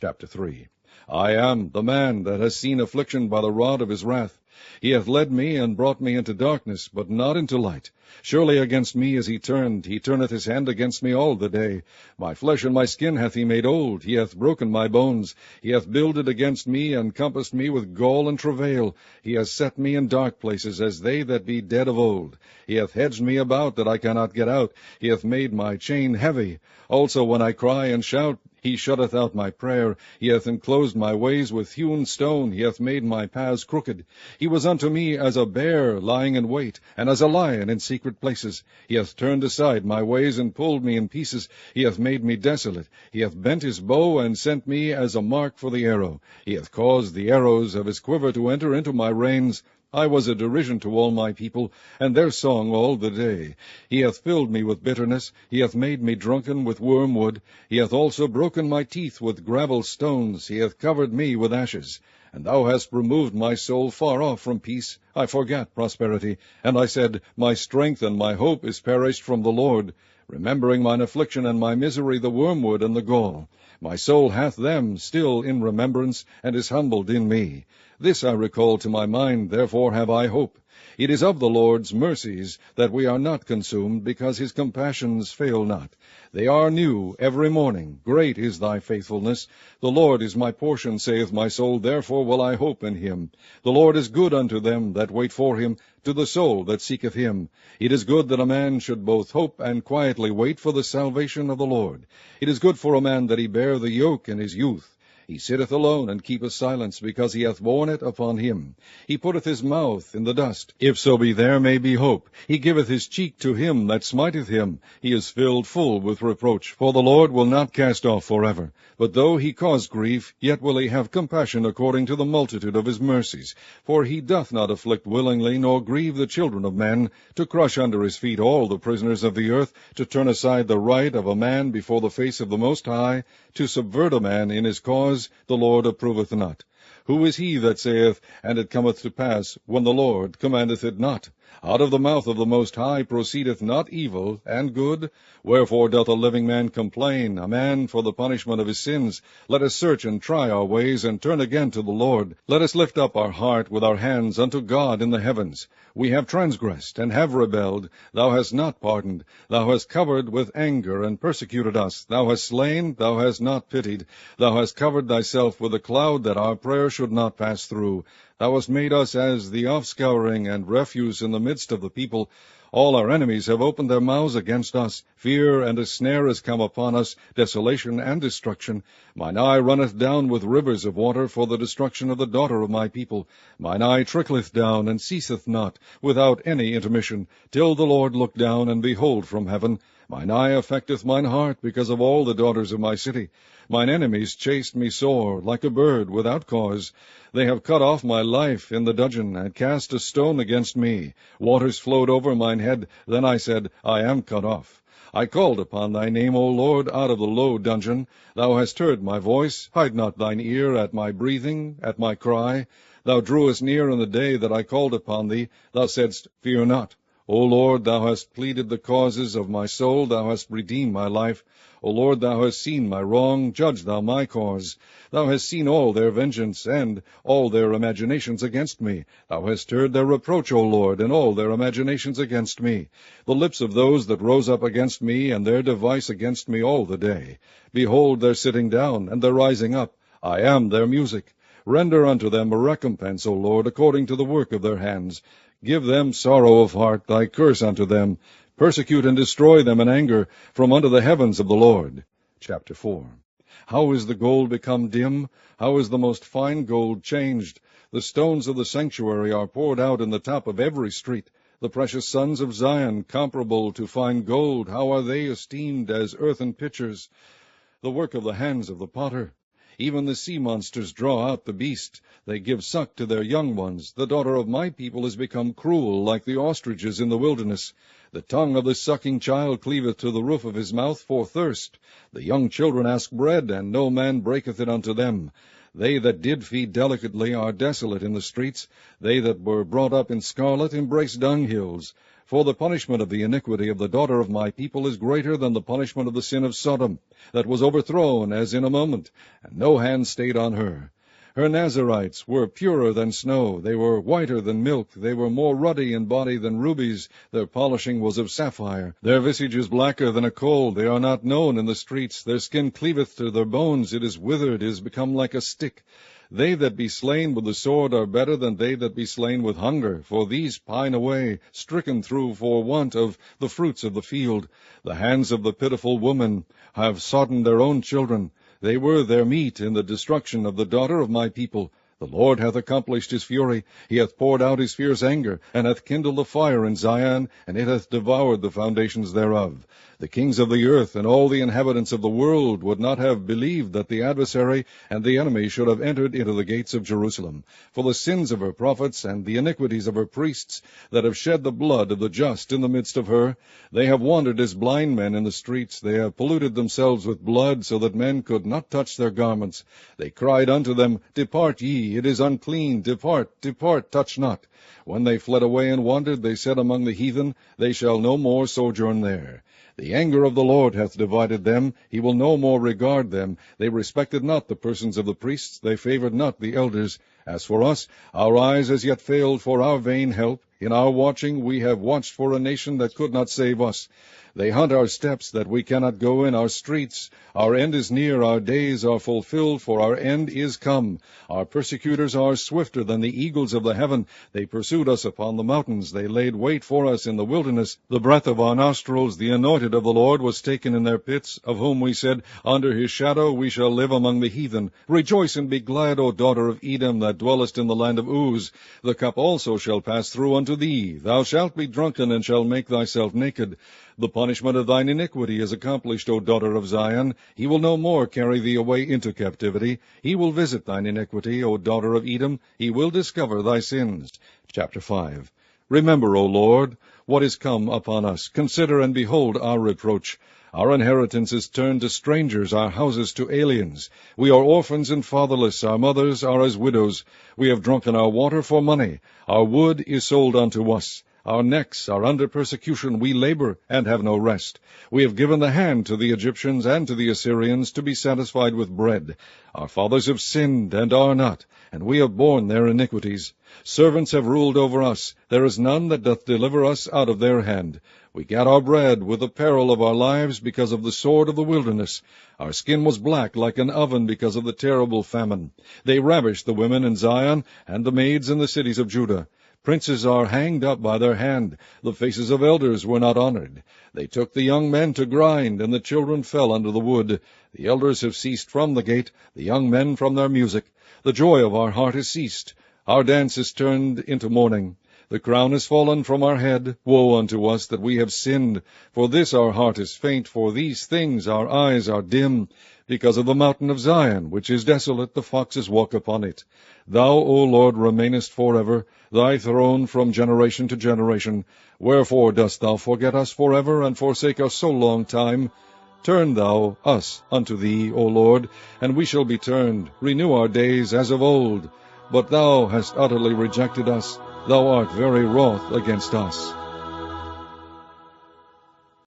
Chapter 3. I am the man that has seen affliction by the rod of his wrath. He hath led me and brought me into darkness, but not into light. Surely against me is he turneth his hand against me all the day. My flesh and my skin hath he made old, he hath broken my bones. He hath builded against me, and compassed me with gall and travail. He hath set me in dark places, as they that be dead of old. He hath hedged me about, that I cannot get out. He hath made my chain heavy. Also when I cry and shout, he shutteth out my prayer. He hath enclosed my ways with hewn stone. He hath made my paths crooked. He was unto me as a bear lying in wait, and as a lion in secret places. He hath turned aside my ways, and pulled me in pieces. He hath made me desolate. He hath bent his bow, and sent me as a mark for the arrow. He hath caused the arrows of his quiver to enter into my reins. I was a derision to all my people, and their song all the day. He hath filled me with bitterness. He hath made me drunken with wormwood. He hath also broken my teeth with gravel stones. He hath covered me with ashes. And thou hast removed my soul far off from peace. I forgat prosperity. And I said, My strength and my hope is perished from the Lord, remembering mine affliction and my misery, the wormwood and the gall. My soul hath them still in remembrance, and is humbled in me. This I recall to my mind, therefore have I hope. It is of the Lord's mercies that we are not consumed, because his compassions fail not. They are new every morning. Great is thy faithfulness. The Lord is my portion, saith my soul, therefore will I hope in him. The Lord is good unto them that wait for him, to the soul that seeketh him. It is good that a man should both hope and quietly wait for the salvation of the Lord. It is good for a man that he bear the yoke in his youth. He sitteth alone, and keepeth silence, because he hath borne it upon him. He putteth his mouth in the dust, if so be there may be hope. He giveth his cheek to him that smiteth him. He is filled full with reproach. For the Lord will not cast off forever. But though he cause grief, yet will he have compassion according to the multitude of his mercies. For he doth not afflict willingly, nor grieve the children of men, to crush under his feet all the prisoners of the earth, to turn aside the right of a man before the face of the Most High, to subvert a man in his cause, the Lord approveth not. Who is he that saith, and it cometh to pass, when the Lord commandeth it not? Out of the mouth of the Most High proceedeth not evil and good? Wherefore doth a living man complain, a man for the punishment of his sins? Let us search and try our ways, and turn again to the Lord. Let us lift up our heart with our hands unto God in the heavens. We have transgressed, and have rebelled. Thou hast not pardoned. Thou hast covered with anger, and persecuted us. Thou hast slain, thou hast not pitied. Thou hast covered thyself with a cloud, that our prayer should not pass through. Thou hast made us as the offscouring and refuse in the midst of the people. All our enemies have opened their mouths against us. Fear and a snare is come upon us, desolation and destruction. Mine eye runneth down with rivers of water for the destruction of the daughter of my people. Mine eye trickleth down, and ceaseth not, without any intermission, till the Lord look down and behold from heaven. Mine eye affecteth mine heart, because of all the daughters of my city. Mine enemies chased me sore, like a bird, without cause. They have cut off my life in the dudgeon, and cast a stone against me. Waters flowed over mine head. Then I said, I am cut off. I called upon thy name, O Lord, out of the low dungeon. Thou hast heard my voice. Hide not thine ear at my breathing, at my cry. Thou drewest near in the day that I called upon thee. Thou saidst, Fear not. O Lord, thou hast pleaded the causes of my soul. Thou hast redeemed my life. O Lord, thou hast seen my wrong. Judge thou my cause. Thou hast seen all their vengeance, and all their imaginations against me. Thou hast heard their reproach, O Lord, and all their imaginations against me. The lips of those that rose up against me, and their device against me all the day. Behold their sitting down, and their rising up. I am their music. Render unto them a recompense, O Lord, according to the work of their hands. Give them sorrow of heart, thy curse unto them. Persecute and destroy them in anger, from under the heavens of the Lord. Chapter 4. How is the gold become dim? How is the most fine gold changed? The stones of the sanctuary are poured out in the top of every street. The precious sons of Zion, comparable to fine gold, how are they esteemed as earthen pitchers, the work of the hands of the potter? Even the sea monsters draw out the beast. They give suck to their young ones. The daughter of my people is become cruel, like the ostriches in the wilderness. The tongue of the sucking child cleaveth to the roof of his mouth for thirst. The young children ask bread, and no man breaketh it unto them. They that did feed delicately are desolate in the streets. They that were brought up in scarlet embrace dunghills. For the punishment of the iniquity of the daughter of my people is greater than the punishment of the sin of Sodom, that was overthrown as in a moment, and no hand stayed on her. Her Nazarites were purer than snow, they were whiter than milk, they were more ruddy in body than rubies, their polishing was of sapphire. Their visage is blacker than a coal, they are not known in the streets, their skin cleaveth to their bones, it is withered, it is become like a stick. They that be slain with the sword are better than they that be slain with hunger, for these pine away, stricken through for want of the fruits of the field. The hands of the pitiful woman have sodden their own children. They were their meat in the destruction of the daughter of my people. The Lord hath accomplished his fury, he hath poured out his fierce anger, and hath kindled a fire in Zion, and it hath devoured the foundations thereof. The kings of the earth and all the inhabitants of the world would not have believed that the adversary and the enemy should have entered into the gates of Jerusalem. For the sins of her prophets and the iniquities of her priests, that have shed the blood of the just in the midst of her, they have wandered as blind men in the streets, they have polluted themselves with blood, so that men could not touch their garments. They cried unto them, Depart ye, it is unclean, depart, depart, touch not. When they fled away and wandered, they said among the heathen, They shall no more sojourn there. The anger of the Lord hath divided them, he will no more regard them. They respected not the persons of the priests, they favored not the elders. As for us, our eyes as yet failed for our vain help. In our watching we have watched for a nation that could not save us. They hunt our steps, that we cannot go in our streets. Our end is near, our days are fulfilled, for our end is come. Our persecutors are swifter than the eagles of the heaven. They pursued us upon the mountains, they laid wait for us in the wilderness. The breath of our nostrils, the anointed of the Lord, was taken in their pits, of whom we said, Under his shadow we shall live among the heathen. Rejoice and be glad, O daughter of Edom, that dwellest in the land of Uz. The cup also shall pass through unto thee. Thou shalt be drunken, and shalt make thyself naked. The punishment of thine iniquity is accomplished, O daughter of Zion. He will no more carry thee away into captivity. He will visit thine iniquity, O daughter of Edom. He will discover thy sins. Chapter 5. Remember, O Lord, what is come upon us. Consider and behold our reproach. Our inheritance is turned to strangers, our houses to aliens. We are orphans and fatherless, our mothers are as widows. We have drunken our water for money. Our wood is sold unto us. Our necks are under persecution, we labor and have no rest. We have given the hand to the Egyptians and to the Assyrians to be satisfied with bread. Our fathers have sinned and are not, and we have borne their iniquities. Servants have ruled over us, there is none that doth deliver us out of their hand. We gat our bread with the peril of our lives because of the sword of the wilderness. Our skin was black like an oven because of the terrible famine. They ravished the women in Zion and the maids in the cities of Judah. Princes are hanged up by their hand. The faces of elders were not honored. They took the young men to grind, and the children fell under the wood. The elders have ceased from the gate, the young men from their music. The joy of our heart is ceased. Our dance is turned into mourning. The crown is fallen from our head. Woe unto us that we have sinned. For this our heart is faint, for these things our eyes are dim. Because of the mountain of Zion, which is desolate, the foxes walk upon it. Thou, O Lord, remainest forever, thy throne from generation to generation. Wherefore dost thou forget us forever, and forsake us so long time? Turn thou us unto thee, O Lord, and we shall be turned. Renew our days as of old. But thou hast utterly rejected us. Thou art very wroth against us.